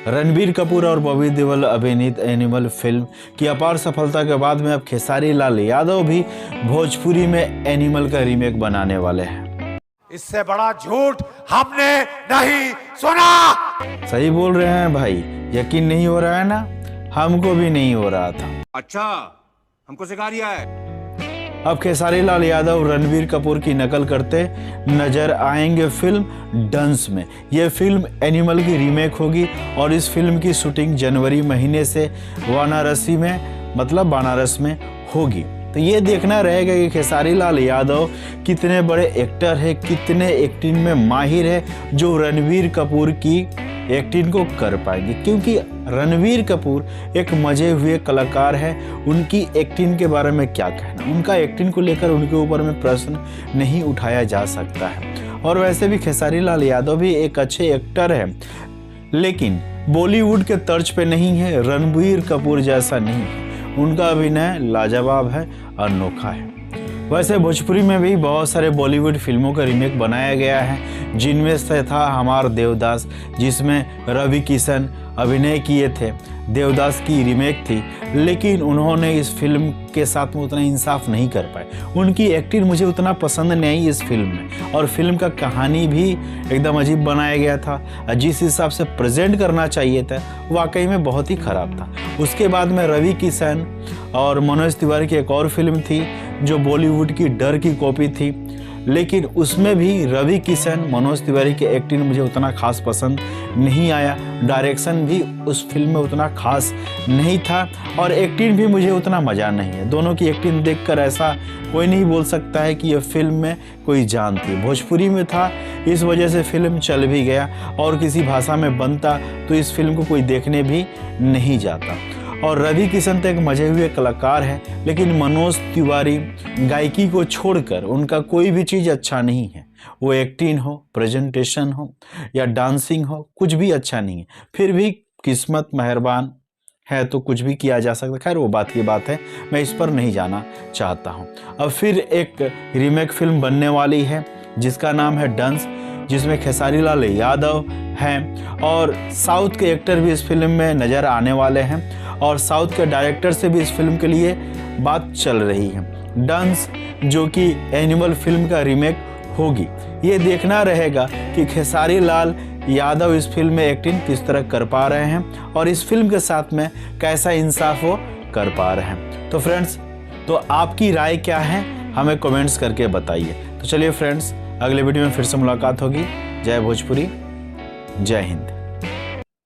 रणबीर कपूर और बॉबी देओल अभिनीत animal film की अपार सफलता के बाद में अब खेसारी लाल यादव भी भोजपुरी में एनिमल का रीमेक बनाने वाले हैं। इससे बड़ा झूठ हमने नहीं सुना। सही बोल रहे हैं भाई, यकीन नहीं हो रहा है ना? हमको भी नहीं हो रहा था। अच्छा, हमको सिखा रिया है। अब खेसारी लाल यादव रणबीर कपूर की नकल करते नजर आएंगे फिल्म डंस में। यह फिल्म एनिमल की रीमेक होगी और इस फिल्म की शूटिंग जनवरी महीने से बनारस में होगी। तो ये देखना रहेगा कि खेसारी लाल यादव कितने बड़े एक्टर है, कितने एक्टिंग में माहिर है, जो रणबीर कपूर की एक्टिंग को कर पाएंगे। क्योंकि रणबीर कपूर एक मजे हुए कलाकार है, उनकी एक्टिंग के बारे में क्या कहना, उनका एक्टिंग को लेकर उनके ऊपर में प्रश्न नहीं उठाया जा सकता है। और वैसे भी खेसारी लाल यादव भी एक अच्छे एक्टर है, लेकिन बॉलीवुड के तर्ज पे नहीं है, रणबीर कपूर जैसा नहीं है। उनका अभिनय लाजवाब है, अनोखा है। वैसे भोजपुरी में भी बहुत सारे बॉलीवुड फिल्मों का रीमेक बनाया गया है, जिनमें से था हमार देवदास, जिसमें रवि किशन अभिनय किए थे। देवदास की रीमेक थी, लेकिन उन्होंने इस फिल्म के साथ में उतना इंसाफ नहीं कर पाए। उनकी एक्टिंग मुझे उतना पसंद नहीं आई इस फिल्म में, और फिल्म का कहानी भी एकदम अजीब बनाया गया था। जिस हिसाब से प्रेजेंट करना चाहिए था, वाकई में बहुत ही ख़राब था। उसके बाद में रवि किशन और मनोज तिवारी की एक और फिल्म थी, जो बॉलीवुड की डर की कॉपी थी, लेकिन उसमें भी रवि किशन, मनोज तिवारी की एक्टिंग मुझे उतना खास पसंद नहीं आया। डायरेक्शन भी उस फिल्म में उतना खास नहीं था, और एक्टिंग भी मुझे उतना मज़ा नहीं है। दोनों की एक्टिंग देखकर ऐसा कोई नहीं बोल सकता है कि यह फिल्म में कोई जान थी। भोजपुरी में था, इस वजह से फिल्म चल भी गया, और किसी भाषा में बनता तो इस फिल्म को कोई देखने भी नहीं जाता। और रवि किशन तो एक मजे हुए कलाकार है, लेकिन मनोज तिवारी गायकी को छोड़कर उनका कोई भी चीज़ अच्छा नहीं है। वो एक्टिंग हो, प्रेजेंटेशन हो या डांसिंग हो, कुछ भी अच्छा नहीं है। फिर भी किस्मत मेहरबान है तो कुछ भी किया जा सकता है। खैर, वो बात की बात है, मैं इस पर नहीं जाना चाहता हूँ। अब फिर एक रीमेक फिल्म बनने वाली है, जिसका नाम है डंस, जिसमें खेसारी लाल यादव हैं, और साउथ के एक्टर भी इस फिल्म में नज़र आने वाले हैं, और साउथ के डायरेक्टर से भी इस फिल्म के लिए बात चल रही है। डंस, जो कि एनिमल फिल्म का रीमेक होगी। ये देखना रहेगा कि खेसारी लाल यादव इस फिल्म में एक्टिंग किस तरह कर पा रहे हैं, और इस फिल्म के साथ में कैसा इंसाफ वो कर पा रहे हैं। तो फ्रेंड्स, तो आपकी राय क्या है, हमें कमेंट्स करके बताइए। तो चलिए फ्रेंड्स, अगले वीडियो में फिर से मुलाकात होगी। जय भोजपुरी, जय हिंद।